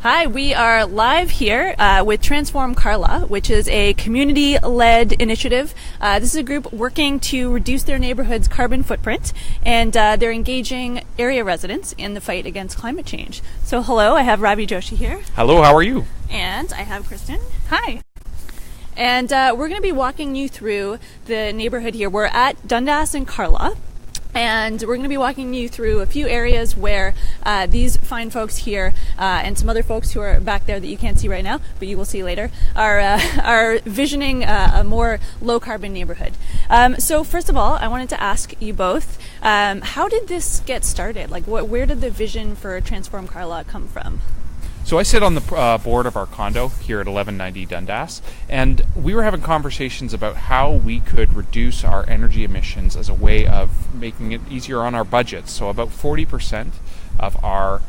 Hi, we are live here with Transform Carlaw, which is a community-led initiative. This is a group working to reduce their neighborhood's carbon footprint, and they're engaging area residents in the fight against climate change. So hello, I have Ravi Joshi here. Hello, how are you? And I have Kristen. Hi. And we're going to be walking you through the neighborhood here. We're at Dundas and Carlaw. And we're going to be walking you through a few areas where these fine folks here and some other folks who are back there that you can't see right now, but you will see later, are visioning a more low-carbon neighborhood. So first of all, I wanted to ask you both, how did this get started? Like, where did the vision for Transform Carlaw come from? So I sit on the board of our condo here at 1190 Dundas, and we were having conversations about how we could reduce our energy emissions as a way of making it easier on our budgets. So about 40% of our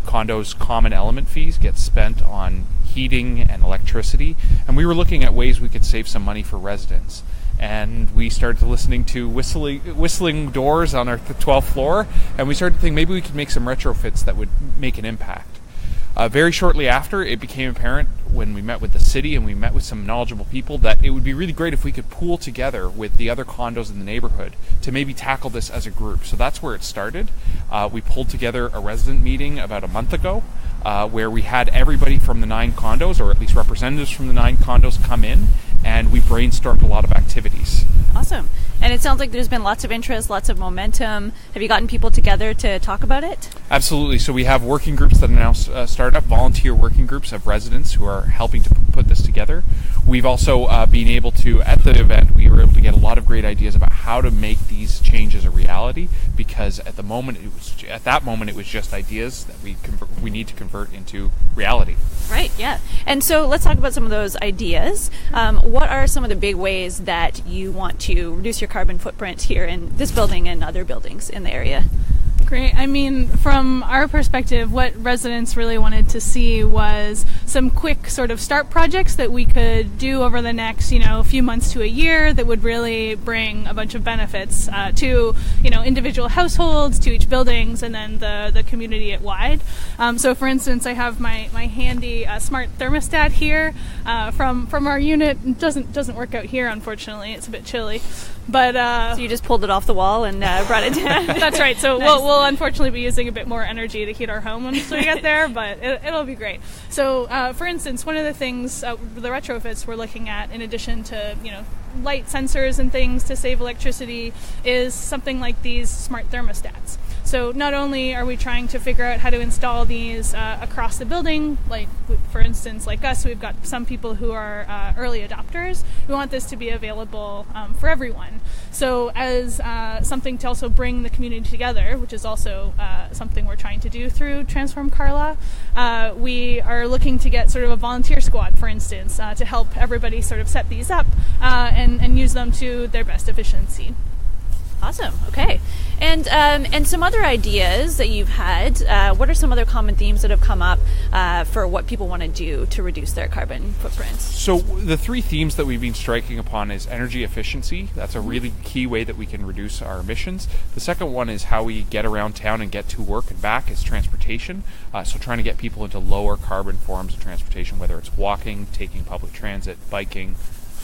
condo's common element fees get spent on heating and electricity, and we were looking at ways we could save some money for residents. And we started listening to whistling doors on our 12th floor, and we started to think maybe we could make some retrofits that would make an impact. Very shortly after, it became apparent when we met with the city and we met with some knowledgeable people that it would be really great if we could pool together with the other condos in the neighborhood to maybe tackle this as a group. So that's where it started. We pulled together a resident meeting about a month ago where we had everybody from the 9 condos, or at least representatives from the 9 condos, come in, and we brainstormed a lot of activities. Awesome. And it sounds like there's been lots of interest, lots of momentum. Have you gotten people together to talk about it? Absolutely. So we have working groups that are now started up, volunteer working groups of residents who are helping to put this together. We've also been able to, at the event, we were able to get a lot of great ideas about how to make these changes a reality, because at that moment it was just ideas that we need to convert into reality. Right, yeah. And so let's talk about some of those ideas. What are some of the big ways that you want to reduce your carbon footprint here in this building and other buildings in the area? Great. I mean, from our perspective, what residents really wanted to see was some quick sort of start projects that we could do over the next, few months to a year that would really bring a bunch of benefits to, individual households, to each buildings, and then the community at wide. So, for instance, I have my handy smart thermostat here from our unit. It doesn't work out here, unfortunately. It's a bit chilly. But so you just pulled it off the wall and brought it down. That's right. So nice. We'll unfortunately be using a bit more energy to heat our home once we get there, but it'll be great. So for instance, one of the things the retrofits we're looking at, in addition to light sensors and things to save electricity, is something like these smart thermostats. So not only are we trying to figure out how to install these across the building, like for instance, like us, we've got some people who are early adopters. We want this to be available for everyone. So as something to also bring the community together, which is also something we're trying to do through Transform Carlaw, we are looking to get sort of a volunteer squad, for instance, to help everybody sort of set these up and use them to their best efficiency. Awesome. Okay. And some other ideas that you've had. What are some other common themes that have come up for what people want to do to reduce their carbon footprint? So the 3 themes that we've been striking upon is energy efficiency. That's a really key way that we can reduce our emissions. The second one is how we get around town and get to work and back is transportation. So trying to get people into lower carbon forms of transportation, whether it's walking, taking public transit, biking,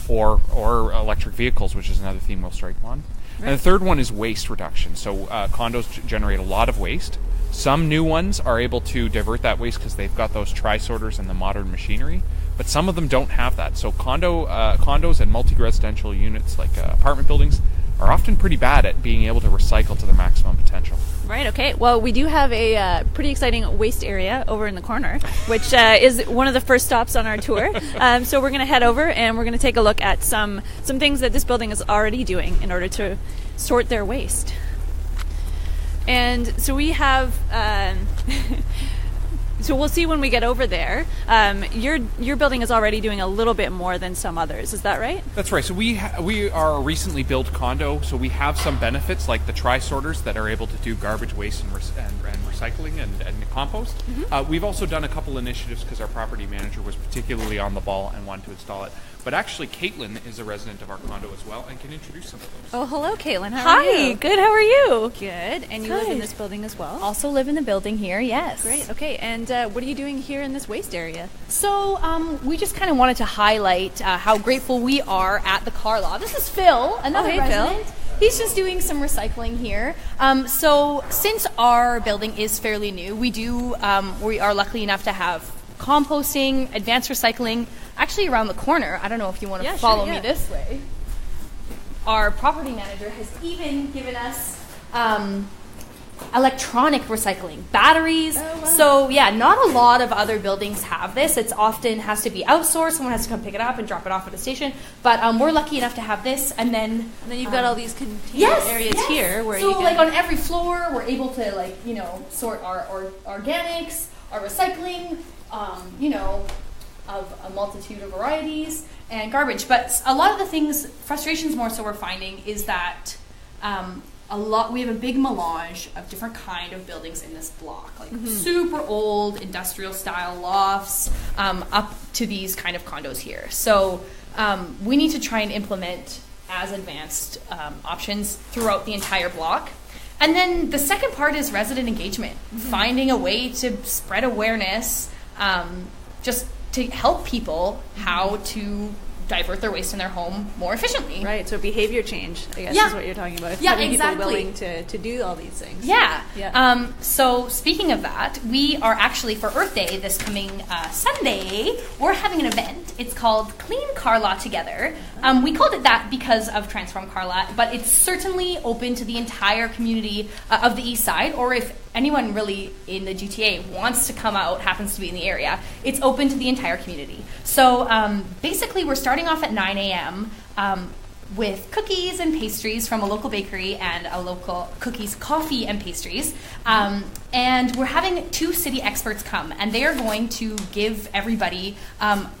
or electric vehicles, which is another theme we'll strike on. Right. And the third one is waste reduction. So condos generate a lot of waste. Some new ones are able to divert that waste because they've got those tri-sorters and the modern machinery, but some of them don't have that. So condos and multi-residential units like apartment buildings are often pretty bad at being able to recycle to their maximum potential. Right, okay. Well, we do have a pretty exciting waste area over in the corner, which is one of the first stops on our tour. So we're going to head over and we're going to take a look at some things that this building is already doing in order to sort their waste. And so we have... So we'll see when we get over there. Your building is already doing a little bit more than some others. Is that right? That's right. So we are a recently built condo, so we have some benefits like the tri-sorters that are able to do garbage waste and recycling and compost. We've also done a couple initiatives because our property manager was particularly on the ball and wanted to install it. But actually, Caitlin is a resident of our condo as well and can introduce some of those. Oh, hello, Caitlin. How are Hi, you? good. How are you? Good. And you live in this building as well? Also live in the building here, yes. Great. Okay. And what are you doing here in this waste area? So we just kind of wanted to highlight how grateful we are at the Carlaw. This is Phil, another hey, resident. Phil. He's just doing some recycling here. So since our building is fairly new, we are lucky enough to have composting, advanced recycling, actually around the corner. I don't know if you want to follow me this way. Our property manager has even given us electronic recycling, batteries. Oh, wow. So yeah, not a lot of other buildings have this. It's often has to be outsourced. Someone has to come pick it up and drop it off at a sstation. But we're lucky enough to have this. And then you've got all these contained areas here where so you can... like on every floor, we're able to sort our organics, our recycling, of a multitude of varieties and garbage. But a lot of the things, frustrations more so we're finding is that we have a big melange of different kind of buildings in this block, like super old industrial style lofts up to these kind of condos here. So we need to try and implement as advanced options throughout the entire block. And then the second part is resident engagement, finding a way to spread awareness, just to help people how to divert their waste in their home more efficiently. Right, so behavior change, I guess, is what you're talking about. Yeah, Having exactly. people willing to do all these things. Yeah. So speaking of that, we are actually, for Earth Day this coming Sunday, we're having an event. It's called Clean Carlaw Together. We called it that because of Transform Carlaw, but it's certainly open to the entire community of the East Side, or if anyone really in the GTA wants to come out, happens to be in the area, it's open to the entire community. So basically we're starting off at 9 a.m. With cookies and pastries from a local bakery and a local cookies, coffee and pastries. And we're having 2 city experts come, and they are going to give everybody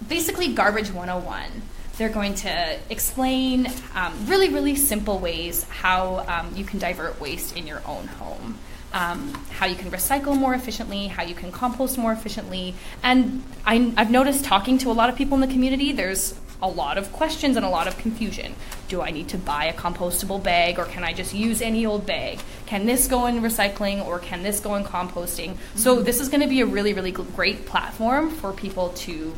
basically garbage 101. They're going to explain really, really simple ways how you can divert waste in your own home. How you can recycle more efficiently, how you can compost more efficiently. And I've noticed talking to a lot of people in the community, there's a lot of questions and a lot of confusion. Do I need to buy a compostable bag, or can I just use any old bag? Can this go in recycling, or can this go in composting? So this is going to be a really, really great platform for people to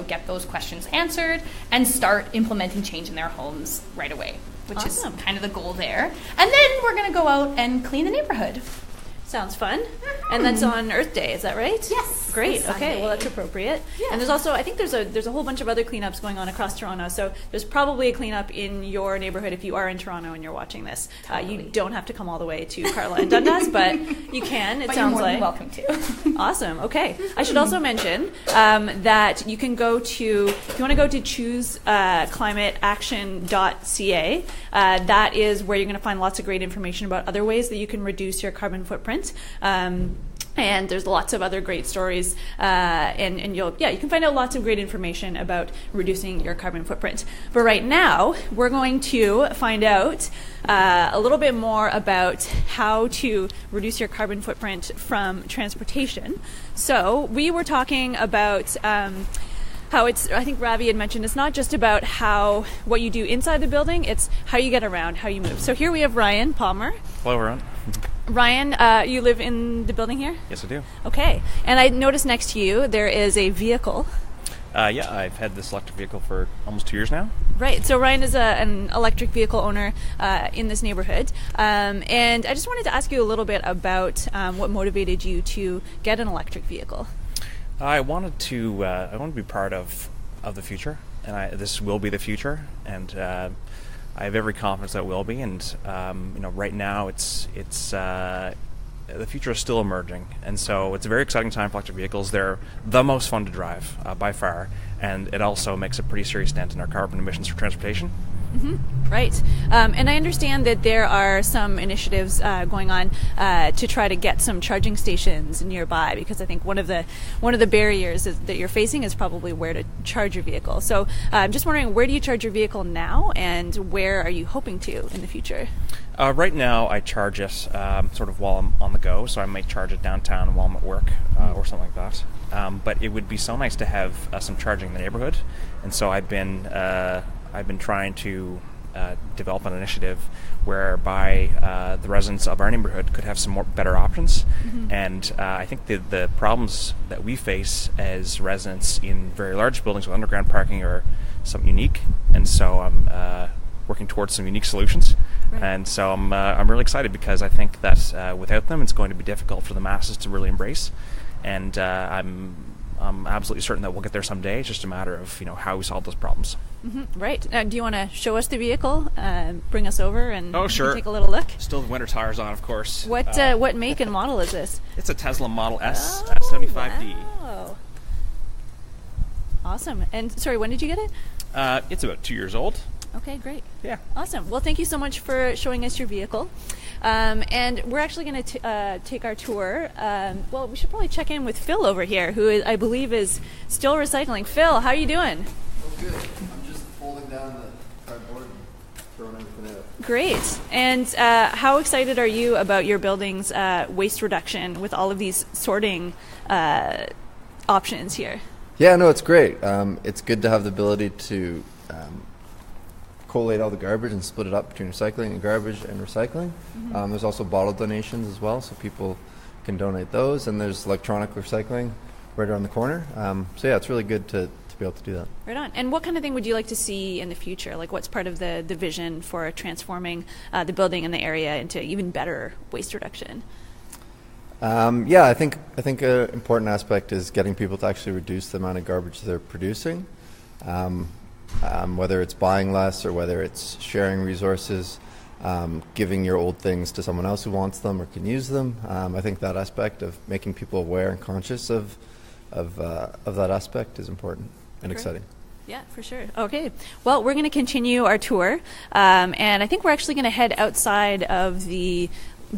get those questions answered and start implementing change in their homes right away, which is kind of the goal there. And then we're going to go out and clean the neighborhood. Sounds fun. And that's on Earth Day, is that right? Yes. Great. Okay. Well, that's appropriate. Yeah. And there's also, I think there's a whole bunch of other cleanups going on across Toronto. So there's probably a cleanup in your neighborhood if you are in Toronto and you're watching this. Totally. You don't have to come all the way to Carlaw and Dundas, but you can. But sounds you're more like than welcome to. Awesome. Okay. I should also mention that you can go to, if you want to go to chooseclimateaction.ca, that is where you're going to find lots of great information about other ways that you can reduce your carbon footprint. And there's lots of other great stories, and you can find out lots of great information about reducing your carbon footprint. But right now, we're going to find out a little bit more about how to reduce your carbon footprint from transportation. So we were talking about how it's, I think Ravi had mentioned, it's not just about what you do inside the building, it's how you get around, how you move. So here we have Ryan Palmer. Hello, everyone. Ryan, you live in the building here? Yes, I do. Okay. And I noticed next to you there is a vehicle. I've had this electric vehicle for almost 2 years now. Right. So Ryan is an electric vehicle owner in this neighborhood. And I just wanted to ask you a little bit about what motivated you to get an electric vehicle. I wanted to be part of the future, and this will be the future, and I have every confidence that it will be. And right now it's the future is still emerging, and so it's a very exciting time for electric vehicles. They're the most fun to drive by far, and it also makes a pretty serious dent in our carbon emissions for transportation. Right. And I understand that there are some initiatives going on to try to get some charging stations nearby, because I think one of the barriers that you're facing is probably where to charge your vehicle. So I'm just wondering, where do you charge your vehicle now, and where are you hoping to in the future? Right now, I charge it sort of while I'm on the go, so I might charge it downtown while I'm at work or something like that. But it would be so nice to have some charging in the neighborhood, and so I've been trying to develop an initiative whereby the residents of our neighborhood could have some better options. And I think the problems that we face as residents in very large buildings with underground parking are something unique, and so I'm working towards some unique solutions. Right. And so I'm really excited, because I think that without them, it's going to be difficult for the masses to really embrace. And I'm absolutely certain that we'll get there someday. It's just a matter of how we solve those problems. Right. Do you want to show us the vehicle? Bring us over and sure. Take a little look. Still have winter tires on, of course. What make and model is this? It's a Tesla Model S 75D. Wow. Awesome. And sorry, when did you get it? It's about 2 years old. Okay, great. Yeah. Awesome. Well, thank you so much for showing us your vehicle. And we're actually going to take our tour. Well, we should probably check in with Phil over here, who I believe is still recycling. Phil, how are you doing? Oh, good. I'm just folding down the cardboard and throwing everything out. Great. And how excited are you about your building's waste reduction with all of these sorting options here? Yeah, no, it's great. It's good to have the ability to collate all the garbage and split it up between recycling and garbage and recycling. There's also bottle donations as well, so people can donate those. And there's electronic recycling right around the corner. So yeah, it's really good to be able to do that. Right on. And what kind of thing would you like to see in the future? Like, what's part of the vision for transforming the building and the area into even better waste reduction? Yeah, I think an important aspect is getting people to actually reduce the amount of garbage they're producing. Whether it's buying less or whether it's sharing resources, giving your old things to someone else who wants them or can use them. I think that aspect of making people aware and conscious of that aspect is important and exciting. Yeah, for sure. Okay. Well, we're going to continue our tour, and I think we're actually going to head outside of the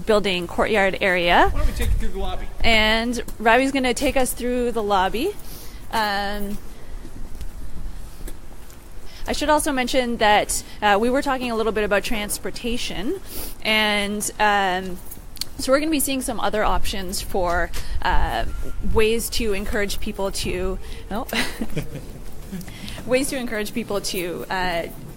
building courtyard area. Why don't we take you through the lobby? And Ravi's going to take us through the lobby. I should also mention that we were talking a little bit about transportation, and so we're going to be seeing some other options for ways to encourage people to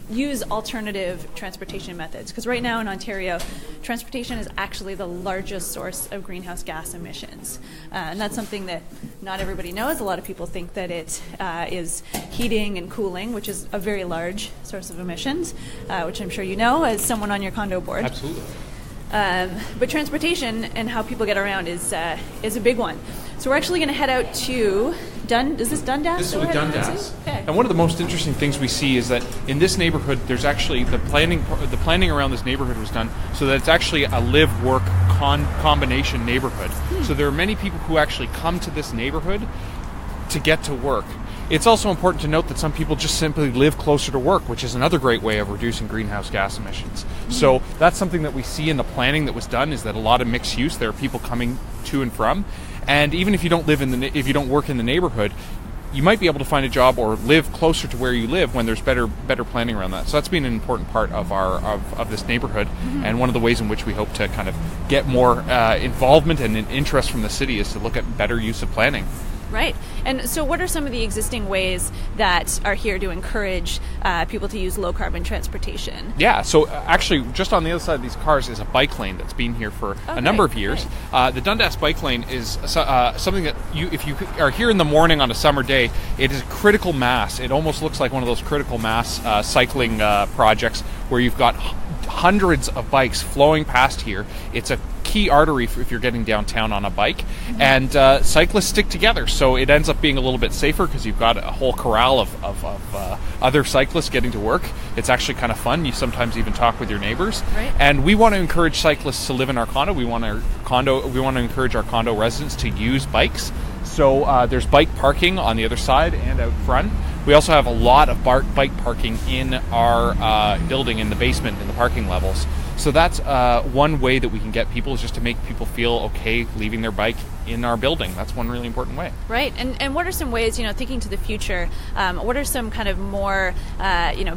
use alternative transportation methods. Because right now in Ontario, transportation is actually the largest source of greenhouse gas emissions. And that's something that not everybody knows. A lot of people think that it is heating and cooling, which is a very large source of emissions, which I'm sure you know as someone on your condo board. Absolutely. But transportation and how people get around is a big one. So we're actually going to head out to is this Dundas? This is with Dundas. Okay. And one of the most interesting things we see is that in this neighborhood, there's actually the planning around this neighborhood was done so that it's actually a live-work combination neighborhood. So there are many people who actually come to this neighborhood to get to work. It's also important to note that some people just simply live closer to work, which is another great way of reducing greenhouse gas emissions. So that's something that we see in the planning that was done, is that a lot of mixed use, there are people coming to and from. And even if you don't if you don't work in the neighborhood, you might be able to find a job or live closer to where you live when there's better planning around that. So that's been an important part of of this neighborhood, and one of the ways in which we hope to kind of get more involvement and an interest from the city is to look at better use of planning. Right. And so what are some of the existing ways that are here to encourage people to use low-carbon transportation? Yeah, so actually just on the other side of these cars is a bike lane that's been here for a number of years. The Dundas bike lane is something that if you are here in the morning on a summer day, it is a critical mass. It almost looks like one of those critical mass cycling projects where you've got hundreds of bikes flowing past here. It's a key artery if you're getting downtown on a bike, and cyclists stick together, so it ends up being a little bit safer because you've got a whole corral of other cyclists getting to work. It's actually kind of fun. You sometimes even talk with your neighbors. Right. And we want to encourage cyclists to live in our condo. We want to encourage our condo residents to use bikes. So there's bike parking on the other side and out front. We also have a lot of bike parking in our building in the basement in the parking levels. So that's one way that we can get people, is just to make people feel okay leaving their bike in our building. That's one really important way. Right. And what are some ways, thinking to the future, what are some kind of more,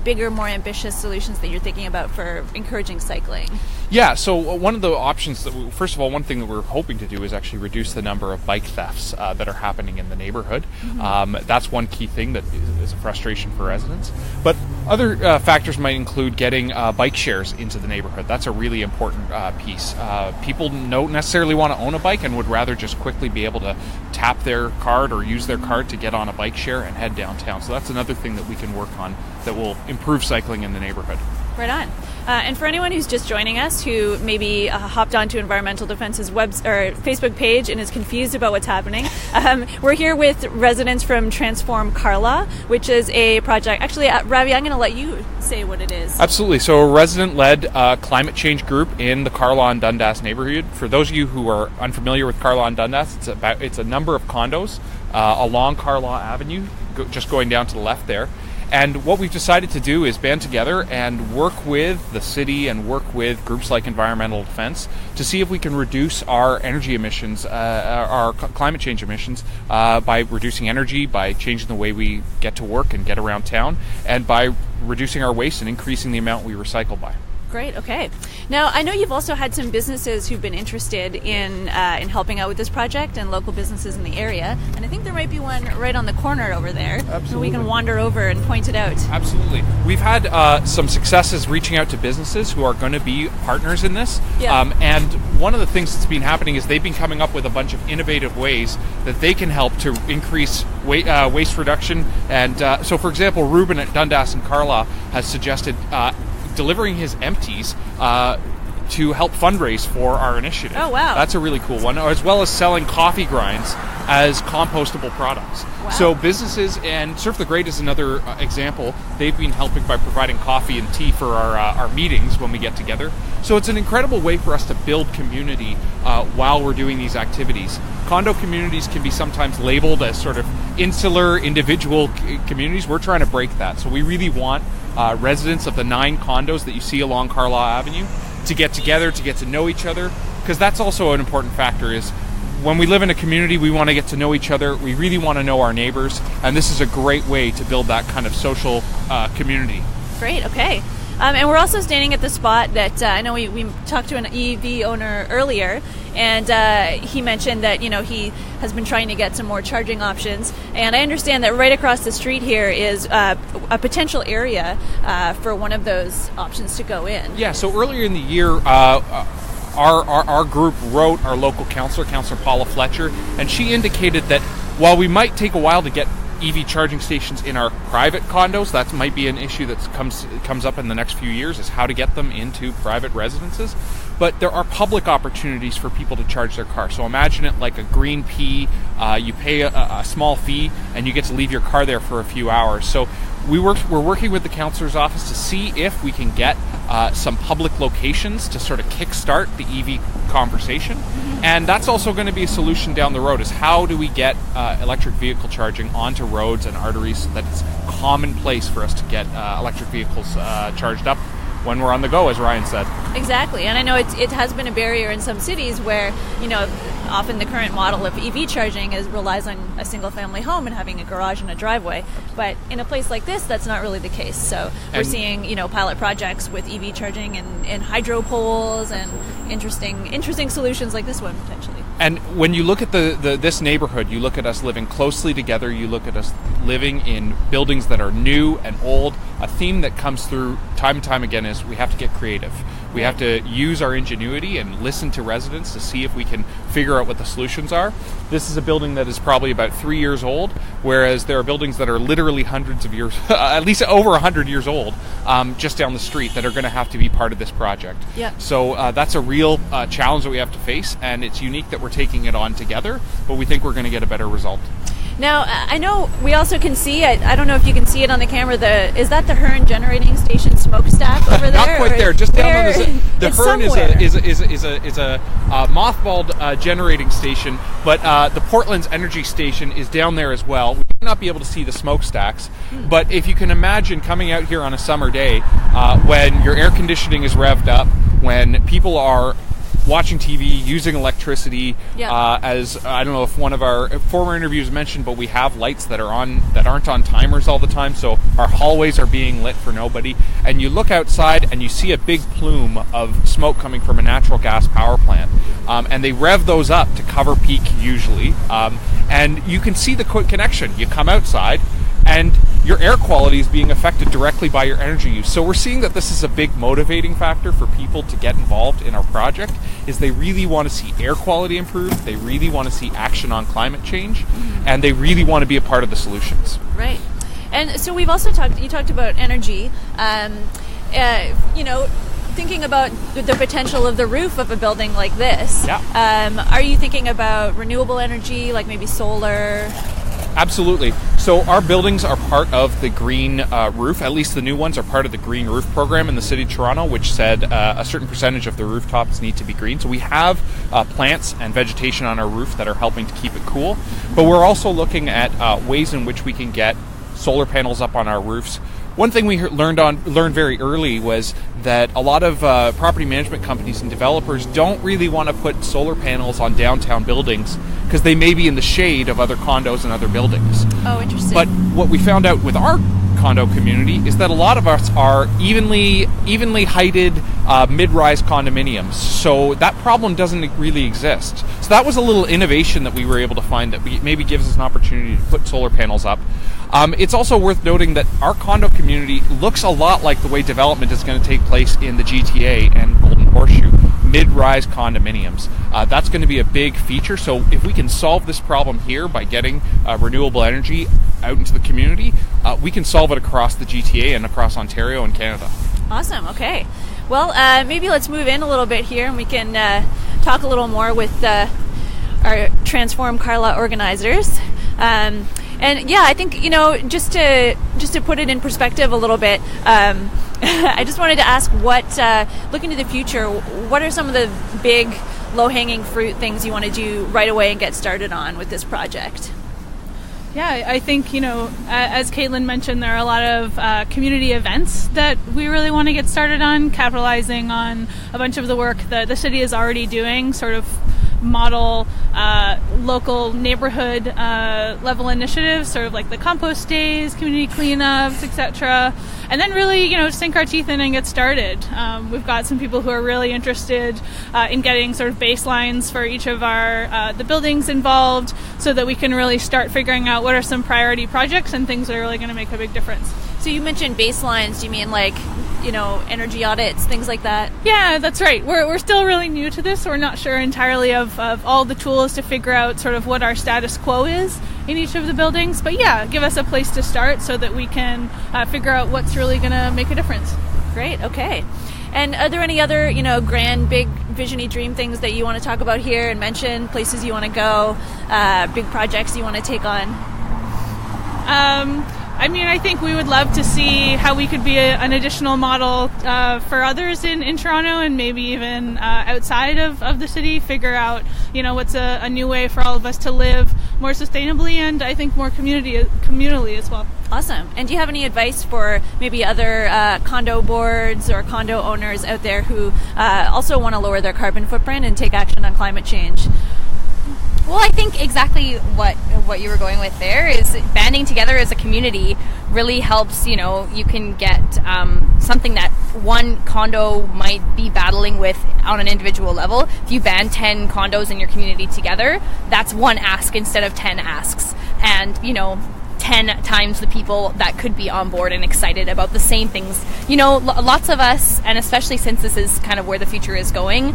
bigger, more ambitious solutions that you're thinking about for encouraging cycling? Yeah, so one of the options first of all, one thing that we're hoping to do is actually reduce the number of bike thefts that are happening in the neighborhood. That's one key thing that is a frustration for residents. But other factors might include getting bike shares into the neighborhood. That's a really important piece. People don't necessarily want to own a bike and would rather just quickly be able to tap their card or use their card to get on a bike share and head downtown. So that's another thing that we can work on that will improve cycling in the neighborhood. Right on. And for anyone who's just joining us, who maybe hopped onto Environmental Defense's Facebook page and is confused about what's happening, we're here with residents from Transform Carlaw, which is a project. Actually, Ravi, I'm going to let you say what it is. Absolutely. So a resident-led climate change group in the Carlaw and Dundas neighborhood. For those of you who are unfamiliar with Carlaw and Dundas, it's a number of condos along Carlaw Avenue, just going down to the left there. And what we've decided to do is band together and work with the city and work with groups like Environmental Defense to see if we can reduce our energy emissions, our climate change emissions, by reducing energy, by changing the way we get to work and get around town, and by reducing our waste and increasing the amount we recycle by. Great. Okay. Now, I know you've also had some businesses who've been interested in helping out with this project, and local businesses in the area. And I think there might be one right on the corner over there. Absolutely. So we can wander over and point it out. Absolutely. We've had some successes reaching out to businesses who are going to be partners in this. Yeah. And one of the things that's been happening is they've been coming up with a bunch of innovative ways that they can help to increase waste reduction. And so, for example, Ruben at Dundas and Carlaw has suggested delivering his empties to help fundraise for our initiative. Oh, wow. That's a really cool one, as well as selling coffee grinds as compostable products. Wow. So businesses, and Surf the Great is another example, they've been helping by providing coffee and tea for our meetings when we get together. So it's an incredible way for us to build community while we're doing these activities. Condo communities can be sometimes labeled as sort of insular, individual communities. We're trying to break that. So we really want residents of the 9 condos that you see along Carlaw Avenue to get together, to get to know each other, because that's also an important factor. Is when we live in a community, we want to get to know each other. We really want to know our neighbors, and this is a great way to build that kind of social community. Great. Okay. And we're also standing at the spot that I know we talked to an EV owner earlier, and he mentioned that he has been trying to get some more charging options. And I understand that right across the street here is a potential area for one of those options to go in. Yeah. So earlier in the year, our group wrote our local councillor, Councillor Paula Fletcher, and she indicated that while we might take a while to get EV charging stations in our private condos, that might be an issue that comes up in the next few years, is how to get them into private residences. But there are public opportunities for people to charge their car. So imagine it like a green P. You pay a small fee and you get to leave your car there for a few hours. So we're working with the councillor's office to see if we can get some public locations to sort of kickstart the EV conversation. And that's also going to be a solution down the road, is how do we get electric vehicle charging onto roads and arteries so that it's commonplace for us to get electric vehicles charged up when we're on the go, as Ryan said. Exactly. And I know it has been a barrier in some cities where, often the current model of EV charging relies on a single family home and having a garage and a driveway. But in a place like this, that's not really the case. So we're seeing, pilot projects with EV charging and hydro poles and interesting solutions like this one, potentially. And when you look at this neighborhood, you look at us living closely together, you look at us living in buildings that are new and old. A theme that comes through time and time again is we have to get creative. We have to use our ingenuity and listen to residents to see if we can figure out what the solutions are. This is a building that is probably about 3 years old, whereas there are buildings that are literally hundreds of years, at least over 100 years old, just down the street, that are going to have to be part of this project. Yeah. So that's a real challenge that we have to face, and it's unique that we're taking it on together, but we think we're going to get a better result. Now, I know we also can see, I don't know if you can see it on the camera, is that the Hearn generating station smokestack over there? Not quite there, just down on the Hearn is a mothballed generating station, but the Portland's energy station is down there as well. not be able to see the smokestacks, but if you can imagine coming out here on a summer day when your air conditioning is revved up, when people are watching TV, using electricity, as I don't know if one of our former interviews mentioned, but we have lights that aren't on timers all the time, so our hallways are being lit for nobody. And you look outside and you see a big plume of smoke coming from a natural gas power plant, and they rev those up to cover peak usually, and you can see the connection. You come outside, and your air quality is being affected directly by your energy use. So we're seeing that this is a big motivating factor for people to get involved in our project, is they really want to see air quality improve, they really want to see action on climate change, and they really want to be a part of the solutions. Right. And so we've also you talked about energy, thinking about the potential of the roof of a building like this. Are you thinking about renewable energy, like maybe solar? Absolutely. So our buildings are part of the green roof, at least the new ones are part of the green roof program in the City of Toronto, which said a certain percentage of the rooftops need to be green. So we have plants and vegetation on our roof that are helping to keep it cool. But we're also looking at ways in which we can get solar panels up on our roofs. One thing we learned very early was that a lot of property management companies and developers don't really want to put solar panels on downtown buildings because they may be in the shade of other condos and other buildings. Oh, interesting. But what we found out with our condo community is that a lot of us are evenly heighted mid-rise condominiums, so that problem doesn't really exist. So that was a little innovation that we were able to find that maybe gives us an opportunity to put solar panels up. It's also worth noting that our condo community looks a lot like the way development is going to take place in the GTA and Golden Horseshoe, mid-rise condominiums. That's going to be a big feature, so if we can solve this problem here by getting renewable energy out into the community, we can solve it across the GTA and across Ontario and Canada. Awesome, okay. Well, maybe let's move in a little bit here and we can talk a little more with our Transform Carlaw organizers. And yeah, I think, just to put it in perspective a little bit, I just wanted to ask looking to the future, what are some of the big low-hanging fruit things you want to do right away and get started on with this project? Yeah, I think, as Caitlin mentioned, there are a lot of community events that we really want to get started on, capitalizing on a bunch of the work that the city is already doing, sort of model local neighborhood level initiatives, sort of like the compost days, community cleanups, etc. And then really, sink our teeth in and get started. We've got some people who are really interested in getting sort of baselines for each of our the buildings involved, so that we can really start figuring out what are some priority projects and things that are really going to make a big difference. So you mentioned baselines. Do you mean like, energy audits, things like that? Yeah, that's right. We're still really new to this, so we're not sure entirely of all the tools to figure out sort of what our status quo is in each of the buildings. But yeah, give us a place to start so that we can figure out what's really going to make a difference. Great, okay. And are there any other, grand, big, vision-y dream things that you want to talk about here and mention, places you want to go, big projects you want to take on? I think we would love to see how we could be an additional model for others in Toronto and maybe even outside of the city, figure out, what's a new way for all of us to live more sustainably and I think more communally as well. Awesome. And do you have any advice for maybe other condo boards or condo owners out there who also want to lower their carbon footprint and take action on climate change? Well, I think exactly what you were going with there is banding together as a community really helps. You can get something that one condo might be battling with on an individual level. If you band 10 condos in your community together, that's one ask instead of 10 asks. And, 10 times the people that could be on board and excited about the same things. Lots of us, and especially since this is kind of where the future is going,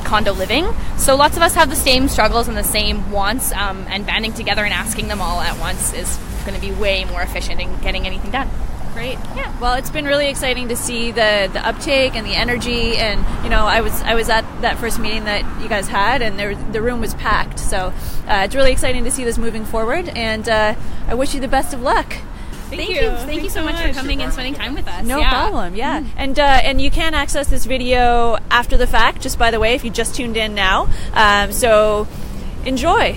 condo living, so lots of us have the same struggles and the same wants, and banding together and asking them all at once is going to be way more efficient in getting anything done. Great. Yeah. Well, it's been really exciting to see the uptake and the energy, and I was at that first meeting that you guys had, and the room was packed. So it's really exciting to see this moving forward, and I wish you the best of luck. Thank you. Thank you so much for coming and spending time with us. No problem. Yeah. And you can access this video after the fact. Just by the way, if you just tuned in now, so enjoy.